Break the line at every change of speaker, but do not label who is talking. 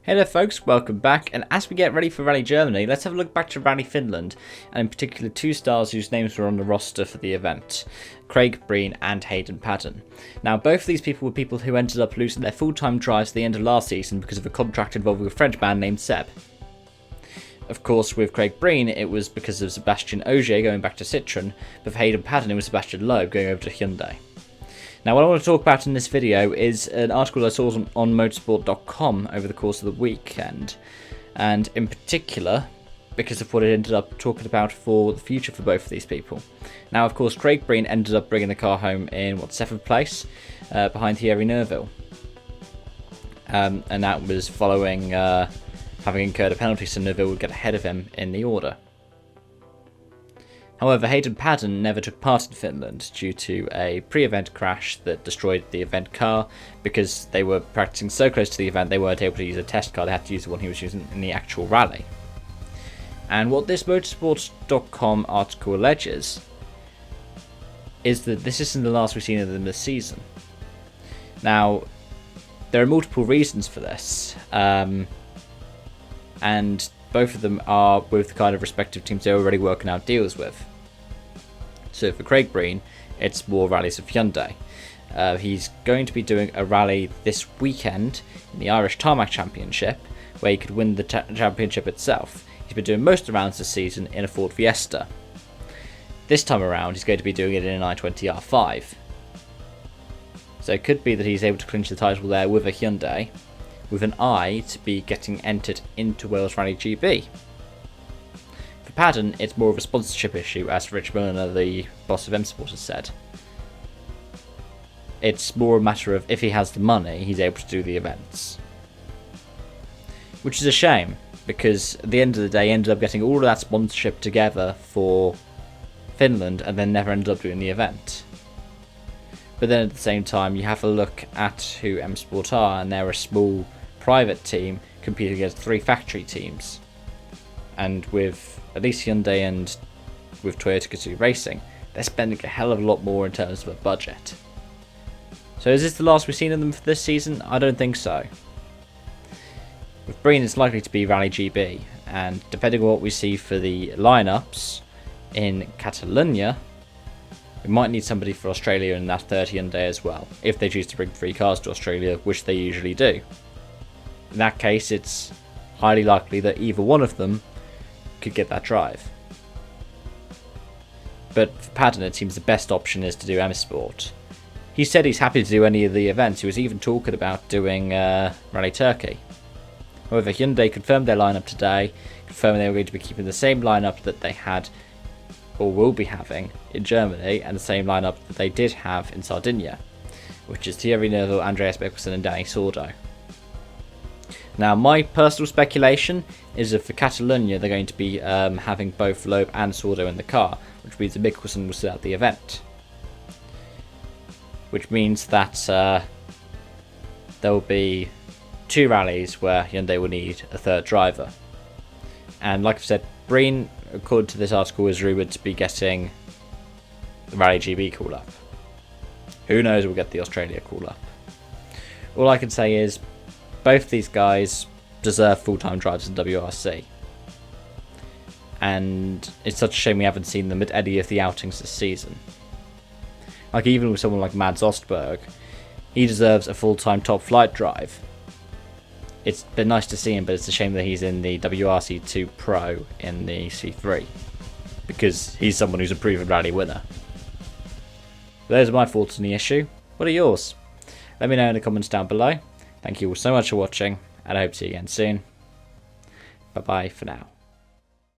Hey there folks, welcome back, and as we get ready for Rally Germany, let's have a look back to Rally Finland, and in particular two stars whose names were on the roster for the event, Craig Breen and Hayden Paddon. Now both of these people were people who ended up losing their full-time drives at the end of last season because of a contract involving a French man named Seb. Of course, with Craig Breen, it was because of Sebastian Ogier going back to Citroën, but for Hayden Paddon it was Sebastian Loeb going over to Hyundai. Now what I want to talk about in this video is an article I saw on motorsport.com over the course of the weekend, and in particular because of what it ended up talking about for the future for both of these people. Now of course Craig Breen ended up bringing the car home in 7th place behind Thierry Neuville, and that was following having incurred a penalty so Neuville would get ahead of him in the order. However, Hayden Paddon never took part in Finland due to a pre-event crash that destroyed the event car because they were practicing so close to the event they weren't able to use a test car, they had to use the one he was using in the actual rally. And what this motorsport.com article alleges is that this isn't the last we've seen of them this season. Now, there are multiple reasons for this, and both of them are with the kind of respective teams they're already working out deals with. So for Craig Breen, it's more rallies of Hyundai. He's going to be doing a rally this weekend in the Irish Tarmac Championship, where he could win the championship itself. He's been doing most of the rounds this season in a Ford Fiesta. This time around, he's going to be doing it in an i20 R5. So it could be that he's able to clinch the title there with a Hyundai, with an eye to be getting entered into Wales Rally GB. For Paddon, it's more of a sponsorship issue, as Rich Milner, the boss of M Sport, has said. It's more a matter of if he has the money, he's able to do the events. Which is a shame, because at the end of the day, he ended up getting all of that sponsorship together for Finland and then never ended up doing the event. But then at the same time, you have a look at who M Sport are, and they're a small private team competing against 3 factory teams. And with at least Hyundai and with Toyota Gazoo Racing, they're spending a hell of a lot more in terms of a budget. So is this the last we've seen of them for this season? I don't think so. With Breen, it's likely to be Rally GB, and depending on what we see for the lineups in Catalonia, we might need somebody for Australia in that 30 Hyundai as well, if they choose to bring 3 cars to Australia, which they usually do. In that case, it's highly likely that either one of them could get that drive. But for Paddon, it seems the best option is to do M Sport. He said he's happy to do any of the events. He was even talking about doing Rally Turkey. However, Hyundai confirmed their lineup today, confirming they were going to be keeping the same lineup that they had or will be having in Germany, and the same lineup that they did have in Sardinia, which is Thierry Neuville, Andreas Mikkelsen and Danny Sordo. Now my personal speculation is that for Catalonia they're going to be having both Loeb and Sordo in the car, which means that Mikkelsen will sit out the event. Which means that there will be 2 rallies where Hyundai will need a 3rd driver. And like I've said, Breen, according to this article, is rumoured to be getting the Rally GB call-up. Who knows, we'll get the Australia call-up. All I can say is both these guys deserve full-time drives in WRC. And it's such a shame we haven't seen them at any of the outings this season. Like even with someone like Mads Ostberg, he deserves a full-time top flight drive. It's been nice to see him, but it's a shame that he's in the WRC2 Pro in the C3, because he's someone who's a proven rally winner. Those are my thoughts on the issue. What are yours? Let me know in the comments down below. Thank you all so much for watching, and I hope to see you again soon. Bye bye for now.